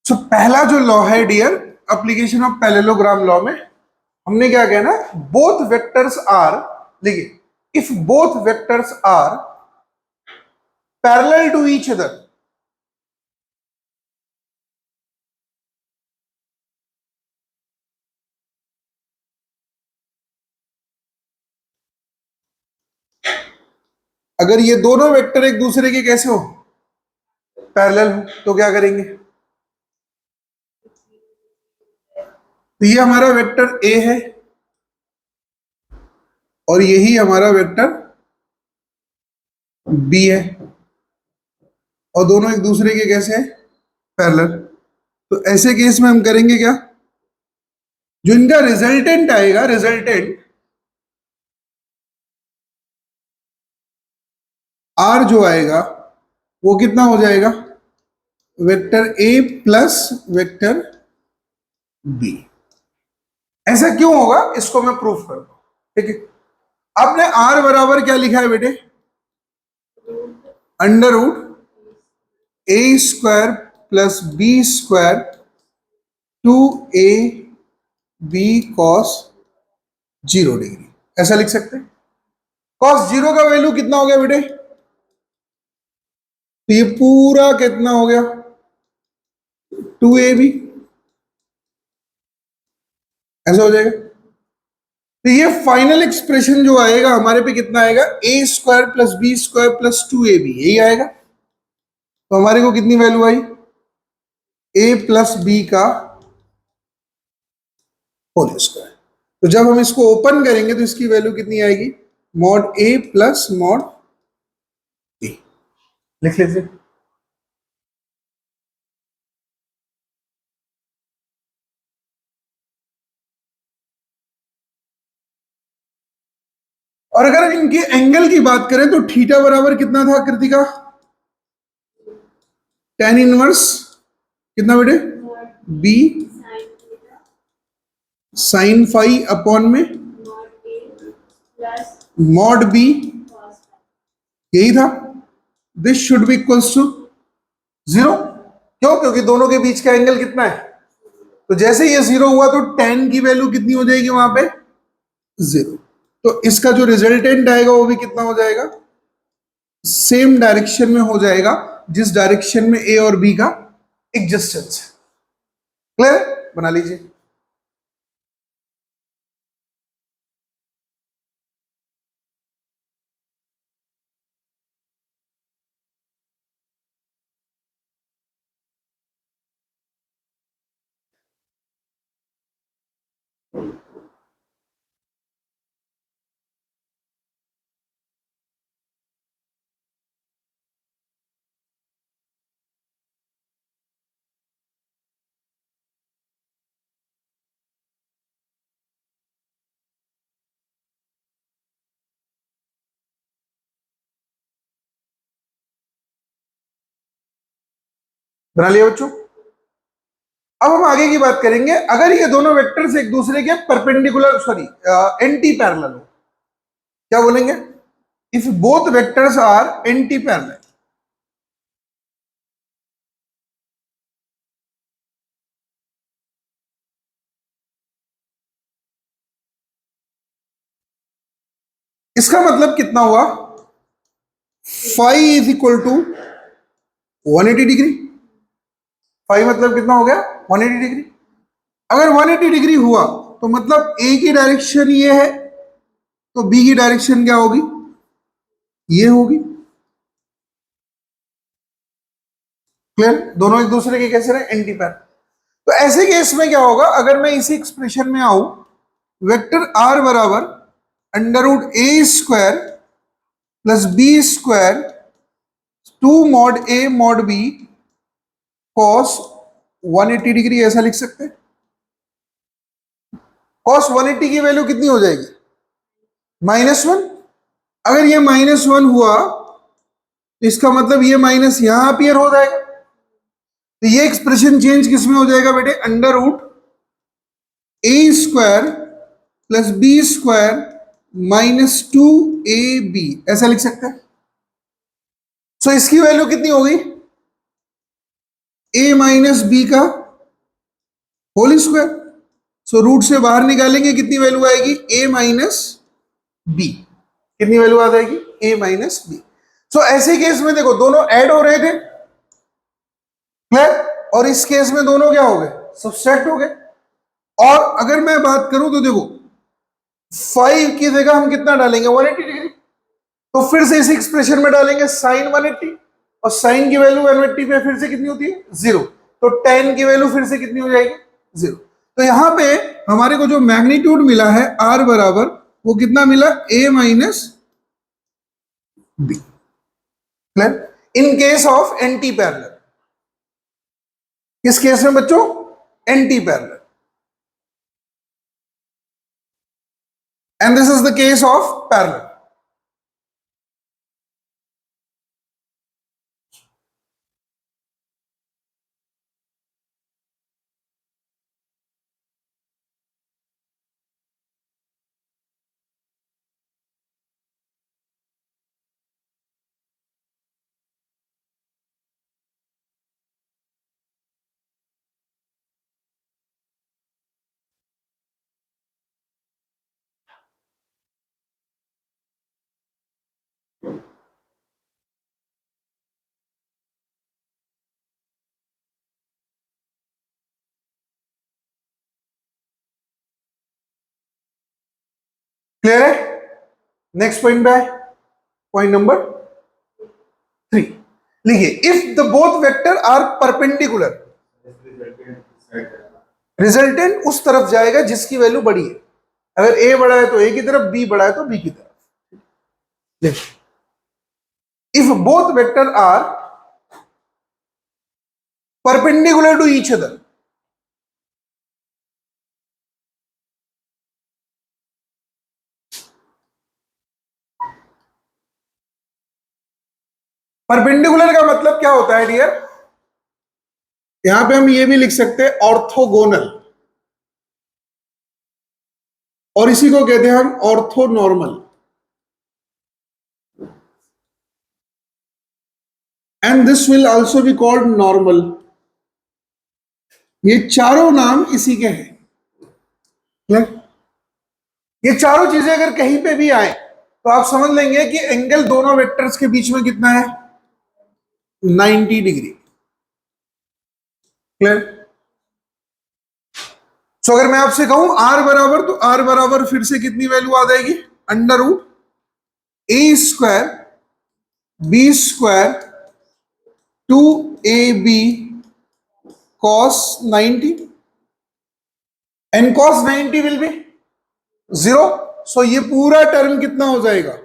सो पहला जो लॉ है dear, application of parallelogram law में हमने क्या कहना, बोथ वेक्टर्स आर, देखिए if both vectors are parallel to each other, अगर ये दोनों वेक्टर एक दूसरे के कैसे हो, पैरेलल हो, तो क्या करेंगे, तो ये हमारा वेक्टर ए है और यही हमारा वेक्टर बी है और दोनों एक दूसरे के कैसे हैं, पैरेलल। तो ऐसे केस में हम करेंगे क्या, जो इनका रिजल्टेंट आएगा, रिजल्टेंट आर जो आएगा वो कितना हो जाएगा, vector A plus vector B. ऐसा क्यों होगा इसको मैं प्रूफ करता हूं, ठीक है। आपने आर बराबर क्या लिखा है बेटे, under root A square plus B square 2a B cos 0 degree, ऐसा लिख सकते हैं। कॉस 0 का वैल्यू कितना हो गया बेटे, तो ये पूरा कितना हो गया, 2ab, ऐसा हो जाएगा। तो ये फाइनल एक्सप्रेशन जो आएगा हमारे पे कितना आएगा, A square plus B square plus 2ab, यही आएगा। तो हमारे को कितनी वैल्यू आई, ए प्लस बी का होल स्क्वायर। तो जब हम इसको ओपन करेंगे तो इसकी वैल्यू कितनी आएगी, मॉड ए प्लस मॉड बी, लिख लीजिए। और अगर इनके एंगल की बात करें तो थीटा बराबर कितना था कृतिका, tan इनवर्स कितना बेटे, बी साइन फाई अपॉन में मॉड बी, यही था। This should be equals to 0, क्यों, क्योंकि दोनों के बीच का एंगल कितना है, तो जैसे ये 0 हुआ तो tan की वैल्यू कितनी हो जाएगी वहां पे, 0। तो इसका जो रिजल्टेंट आएगा वो भी कितना हो जाएगा, सेम डायरेक्शन में हो जाएगा जिस डायरेक्शन में ए और बी का एग्जिस्टेंस है। क्लियर, बना लीजिए। बना लिया बच्चों। अब हम आगे की बात करेंगे, अगर ये दोनों वेक्टर्स एक दूसरे के परपेंडिकुलर, सॉरी एंटी पैरेलल हो, क्या बोलेंगे, if both vectors are anti parallel. इसका मतलब कितना हुआ, phi is equal to 180 degree. Phi मतलब कितना हो गया, 180 डिग्री। अगर 180 डिग्री हुआ तो मतलब ए की डायरेक्शन ये है, तो बी की डायरेक्शन क्या होगी, ये होगी। क्लियर, दोनों एक दूसरे के कैसे रहे, एंटी पैरेलल। तो ऐसे केस में क्या होगा, अगर मैं इसी एक्सप्रेशन में आऊं, वेक्टर आर बराबर under root A square plus B square 2 mod A mod B cos 180 degree, ऐसा लिख सकते हैं। कॉस 180 की वैल्यू कितनी हो जाएगी, -1। अगर ये -1 हुआ तो इसका मतलब ये माइनस यहां अपीयर हो जाएगा, तो ये एक्सप्रेशन चेंज किस में हो जाएगा बेटे, under root A square plus B square -2ab, ऐसा लिख सकते हैं। सो इसकी वैल्यू कितनी होगी, ए माइनस बी का होल स्क्वायर। सो रूट से बाहर निकालेंगे, कितनी वैल्यू आएगी, ए माइनस बी। कितनी वैल्यू आ जाएगी, ए माइनस बी। सो ऐसे केस में देखो दोनों ऐड हो रहे थे, क्लियर, और इस केस में दोनों क्या हो गए, सब्सट्रैक्ट हो गए। और अगर मैं बात करूं तो देखो 5 की जगह हम कितना डालेंगे, 180 डिग्री। तो फिर से इस एक्सप्रेशन में डालेंगे साइन 180, और साइन की वैल्यू 180 पे फिर से कितनी होती है, 0। तो tan की वैल्यू फिर से कितनी हो जाएगी, 0। तो यहां पे हमारे को जो मैग्नीट्यूड मिला है r बराबर, वो कितना मिला, a minus B. Clear. In case of anti parallel, किस केस में बच्चों, anti parallel, and this is the case of parallel. Clear है। नेक्स्ट पॉइंट पे है, पॉइंट नंबर 3। लिखिए, if the both vector are perpendicular, resultant उस तरफ जाएगा जिसकी वैल्यू बड़ी है। अगर ए बड़ा है तो ए की तरफ, बी बड़ा है तो बी की तरफ। If both vector are perpendicular to each other, perpendicular का मतलब क्या होता है डियर, यहां पे हम ये भी लिख सकते हैं ऑर्थोगोनल, और इसी को कहते हैं हम orthonormal, and this will also be called normal. ये चारों नाम इसी के हैं। ये चारों चीजें अगर कहीं पे भी आए तो आप समझ लेंगे कि एंगल दोनों वेक्टर्स के बीच में कितना है, 90 डिग्री। क्लियर। सो अगर मैं आपसे कहूं r बराबर, तो r बराबर फिर से कितनी वैल्यू आ जाएगी, under root A square B square 2ab cos 90, and cos 90 will be 0। So ये पूरा टर्म कितना हो जाएगा,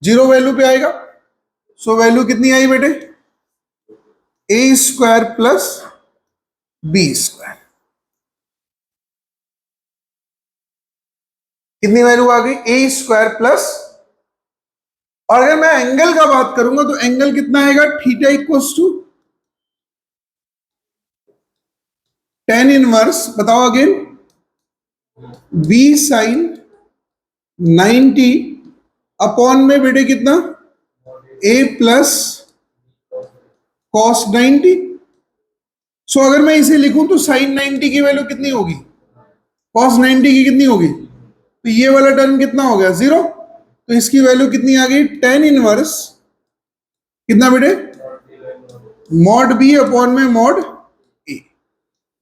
0 वैल्यू पे आएगा। सो वैल्यू कितनी आई बेटे, ए स्क्वायर प्लस बी स्क्वायर। कितनी वैल्यू आ गई, ए स्क्वायर प्लस, और अगर मैं एंगल का बात करूंगा तो एंगल कितना आएगा, theta equals to tan inverse, बताओ अगेन, बी साइन 90 अपॉन में बेटे कितना, a प्लस कॉस 90। सो अगर मैं इसे लिखूं तो साइन 90 की वैल्यू कितनी होगी, कॉस 90 की कितनी होगी, तो ये वाला टर्म कितना हो गया, 0। तो इसकी वैल्यू कितनी आ गई, tan इनवर्स कितना बेटे, मॉड बी अपॉन में mod A.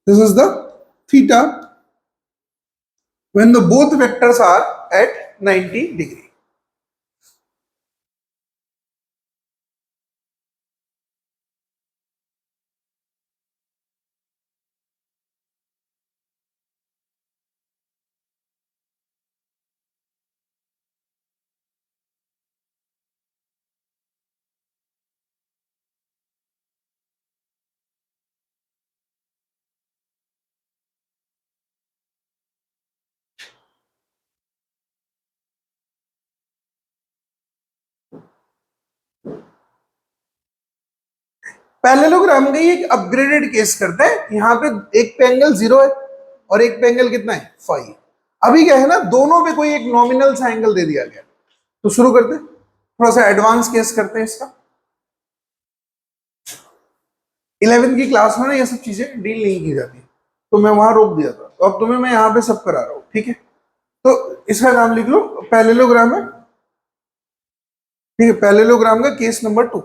This is the theta when the both vectors are at 90 degree। Parallelogram का ये एक अपग्रेडेड केस करता है। यहां पे एक पे एंगल 0 है और एक पे एंगल कितना है, 5। अभी क्या है ना, दोनों पे कोई एक नॉमिनल सा एंगल दे दिया गया। तो शुरू करते हैं, थोड़ा सा एडवांस केस करते हैं इसका। 11th की क्लास में ना ये सब चीजें डील नहीं की जाती, तो मैं वहां रोक दिया था। तो अब तुम्हें मैं यहाँ पे सब करा रहा हूँ, ठीक है। तो इसका नाम लिख लो, पैरेललोग्राम है, ठीक है, पैरेललोग्राम का केस नंबर 2।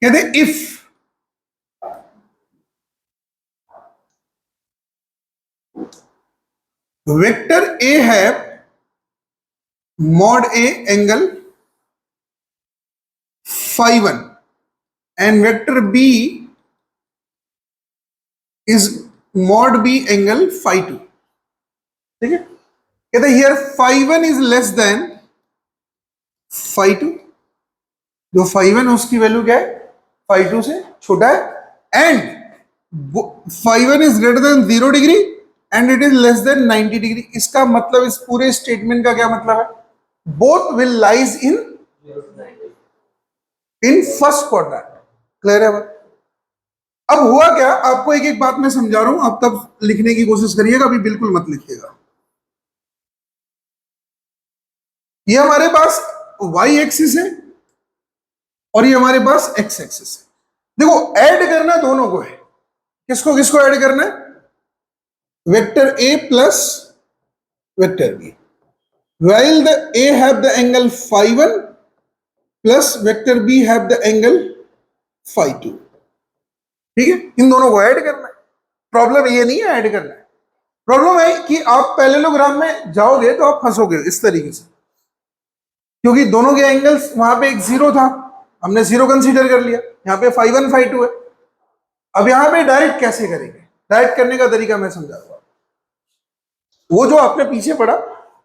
कहते इफ वेक्टर ए है mod a angle phi 1 and vector b is mod b angle phi 2, ठीक है। कहते here phi 1 is less than phi 2, जो phi 1 है उसकी वैल्यू क्या है, phi 2 से छोटा है, and phi 1 is greater than 0 degree and it is less than 90 degree. इसका मतलब इस पूरे स्टेटमेंट का क्या मतलब है, both will lies in first quadrant. Clear है बात? अब हुआ क्या, आपको एक एक बात मैं समझा रहा हूं, आप तब लिखने की कोशिश करिएगा, अभी बिल्कुल मत लिखिएगा। ये हमारे पास y एक्सिस है और ये हमारे पास x एक्सिस है। देखो ऐड करना दोनों को है, किसको किसको ऐड करना है, vector a plus vector b, while the a have the angle phi 1 plus vector b have the angle phi 2, ठीक है। इन दोनों को ऐड करना है, प्रॉब्लम ये नहीं है ऐड करना है, प्रॉब्लम है कि आप पैरेललोग्राम में जाओगे तो आप फंसोगे इस तरीके से, क्योंकि दोनों के एंगल्स, वहां पे एक जीरो था, हमने जीरो कंसीडर कर लिया, यहाँ पे phi 1 phi 2 है। अब यहाँ पे डायरेक्ट कैसे करेंगे, डायरेक्ट करने का तरीका मैं समझाऊंगा। वो जो आपने पीछे पढ़ा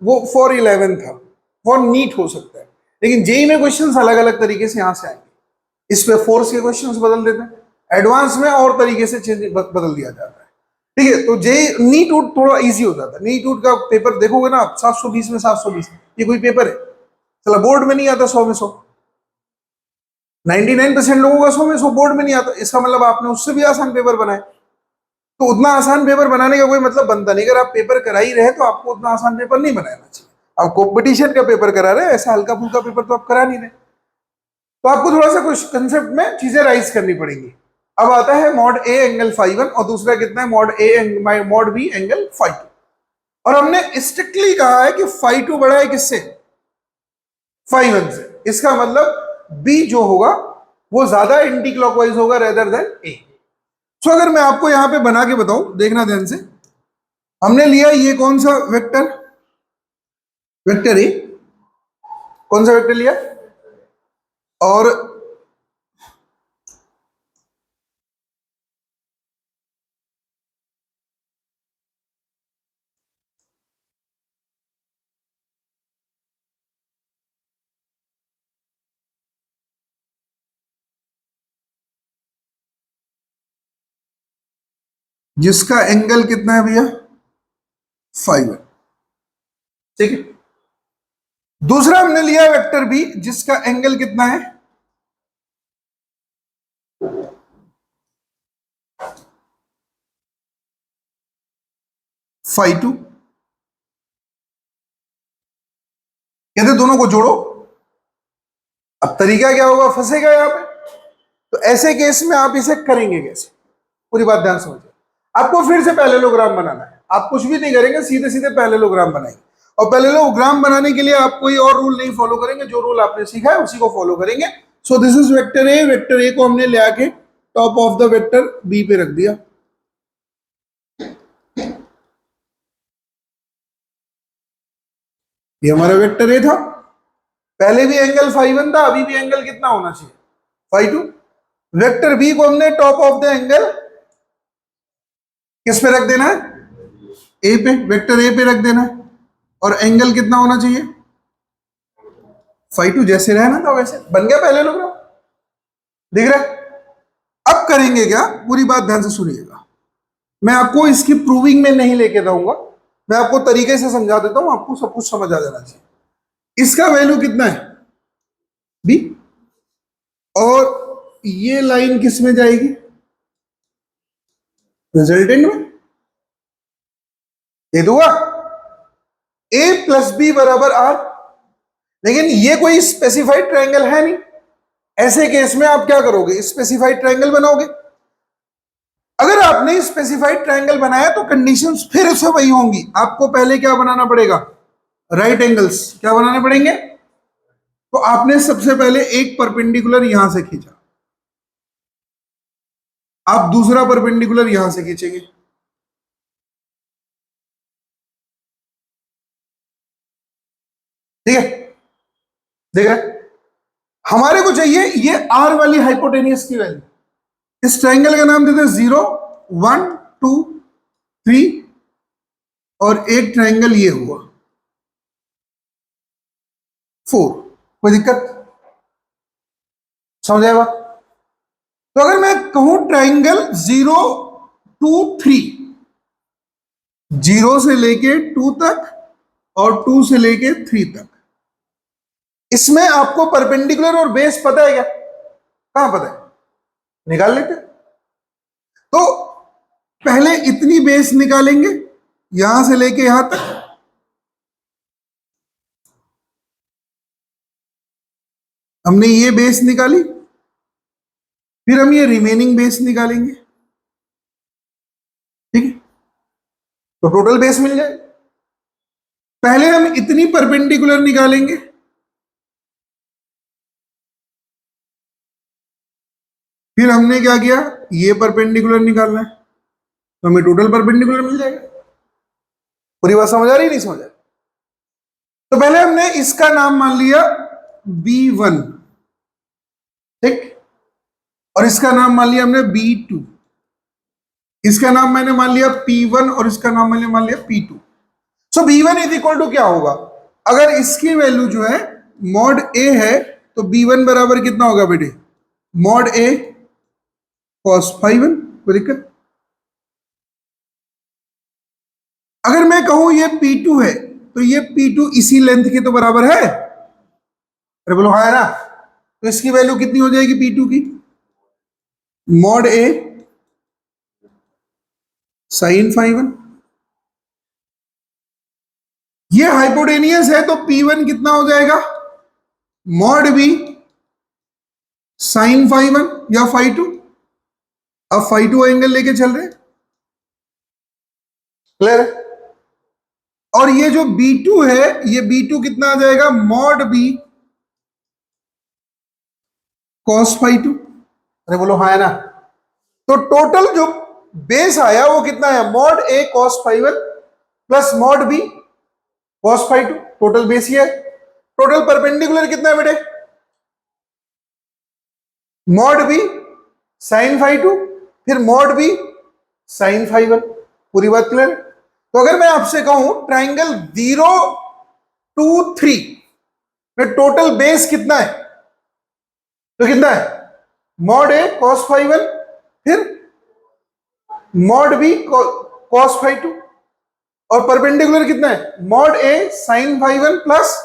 वो फॉर 11 था, फॉर नीट हो सकता है, लेकिन जेई में क्वेश्चंस अलग अलग तरीके से यहां से आएंगे। इस पे फोर्स के क्वेश्चंस बदल देते हैं, एडवांस में और तरीके से चेंज बदल दिया जाता है, ठीक है। तो जेई नीट उट थोड़ा इजी हो जाता है, नीट उट का पेपर देखोगे ना आप, 720 में 720, ये कोई पेपर है, चला बोर्ड में नहीं आता 100 में 100, 99% लोगों का 100 में 100 बोर्ड में नहीं आता, इसका मतलब आपने उससे भी आसान पेपर बनाए। तो उतना आसान पेपर बनाने का कोई मतलब बनता नहीं, अगर आप पेपर करा ही रहे तो आपको उतना आसान पेपर नहीं बनाना चाहिए। आप कॉम्पिटिशन का पेपर करा रहे हैं, ऐसा हल्का फुल्का पेपर तो आप करा नहीं रहे, तो आपको थोड़ा सा कुछ कंसेप्ट में चीजें राइज करनी पड़ेंगी। अब आता है मॉड ए एंगल phi 1 और दूसरा कितना है मॉड बी एंगल phi 2, और हमने स्ट्रिक्टली कहा है कि phi 2 बड़ा है किससे, phi 1 से, इसका मतलब बी जो होगा वो ज्यादा एंटी क्लॉकवाइज होगा रेदर देन ए। तो अगर मैं आपको यहां पे बना के बताऊं, देखना ध्यान से, हमने लिया ये कौन सा वेक्टर, वेक्टर ए, कौन सा वेक्टर लिया, और जिसका एंगल कितना है भैया, phi 1, ठीक है। दूसरा हमने लिया वेक्टर बी जिसका एंगल कितना है, phi 2, कहते दोनों को जोड़ो। अब तरीका क्या होगा, फंसेगा यहां पे, तो ऐसे केस में आप इसे करेंगे कैसे, पूरी बात ध्यान समझिए। आपको फिर से पैरेललोग्राम बनाना है, आप कुछ भी नहीं करेंगे, सीधे सीधे पैरेललोग्राम बनाएंगे, और पैरेललोग्राम बनाने के लिए आप कोई और रूल नहीं फॉलो करेंगे, जो रूल आपने सीखा है उसी को फॉलो करेंगे। So this is vector A, vector A को हमने ले आके top of the vector B पे रख दिया, ये हमारा वेक्टर ए था, पहले भी एंगल phi 1 था, अभी भी एंगल कितना होना चाहिए, phi 2। वेक्टर बी को हमने टॉप ऑफ द एंगल किस पे रख देना है, ए पे, वेक्टर ए पे रख देना है, और एंगल कितना होना चाहिए, phi 2, जैसे रहना था वैसे बन गया पैरेललोग्राम, दिख रहा है। अब करेंगे क्या, पूरी बात ध्यान से सुनिएगा, मैं आपको इसकी प्रूविंग में नहीं लेके जाऊंगा, मैं आपको तरीके से समझा देता हूं, आपको सब कुछ समझ आ जाना चाहिए। इसका वैल्यू कितना है बी, और ये लाइन किस में जाएगी, रिजल्टेंट में, ये दूंगा ए प्लस बी बराबर आर, लेकिन ये कोई स्पेसिफाइड ट्रायंगल है नहीं। ऐसे केस में आप क्या करोगे, स्पेसिफाइड ट्रायंगल बनाओगे। अगर आपने स्पेसिफाइड ट्रायंगल बनाया तो कंडीशंस फिर से वही होंगी। आपको पहले क्या बनाना पड़ेगा, राइट एंगल्स क्या बनाने पड़ेंगे। तो आपने सबसे पहले एक परपेंडिकुलर यहां से खींचा, आप दूसरा परपेंडिकुलर यहां से खींचेंगे, ठीक है। देख रहे, हमारे को चाहिए ये आर वाली हाइपोटेनियस की वैल्यू। इस ट्रायंगल का नाम देते हैं 0 1 2 3, और एक ट्रायंगल ये हुआ 4। कोई दिक्कत, समझ आया बात। तो अगर मैं कहूं ट्रायंगल 0 2 3, 0 से लेके 2 तक और 2 से लेके 3 तक, इसमें आपको परपेंडिकुलर और बेस पता है क्या, कहां पता है, निकाल लेते। तो पहले इतनी बेस निकालेंगे यहां से लेके यहां तक, हमने ये बेस निकाली, फिर हम ये रिमेनिंग बेस निकालेंगे, ठीक है। तो टोटल बेस मिल जाए। पहले हम इतनी परपेंडिकुलर निकालेंगे, फिर हमने क्या किया, ये परपेंडिकुलर निकालना है, तो हमें टोटल परपेंडिकुलर मिल जाएगा। पूरी बात समझ आ रही, नहीं समझ आ रही। तो पहले हमने इसका नाम मान लिया B1, ठीक, और इसका नाम मान लिया हमने B2, इसका नाम मैंने मान लिया P1 और इसका नाम मैंने मान लिया P2। So B1 is equal to क्या होगा, अगर इसकी वैल्यू जो है मॉड A है तो B1 बराबर कितना होगा बेटे, मॉड A cos phi 1। कोई दिक्कत, अगर मैं कहूं ये P2 है तो ये P2 इसी लेंथ के तो बराबर है, अरे बोलो हाँ है ना। तो इसकी वैल्यू कितनी हो जाएगी P2 की, मॉड A sin phi 1। ये हाइपोटेनियस है तो P1 कितना हो जाएगा, मॉड B sin phi 1 या phi 2। अब phi 2 एंगल लेके चल रहे, क्लियर है। और ये जो B2 है, ये B2 कितना आ जाएगा, मॉड B cos phi 2। अरे बोलो हाँ है ना। तो टोटल जो बेस आया वो कितना है, mod A cos phi 1 plus mod B cos phi 2, total base ही है। टोटल परपेंडिकुलर कितना है बेटे, मॉड B sin phi 2 फिर मॉड B sin phi 1। पूरी बात क्लियर। तो अगर मैं आपसे कहूं ट्राइंगल 0 2 3 में टोटल बेस कितना है, तो कितना है, मॉड A cos phi 1 फिर मॉड B cos phi 2, और परपेंडिकुलर कितना है, mod A sin phi 1 plus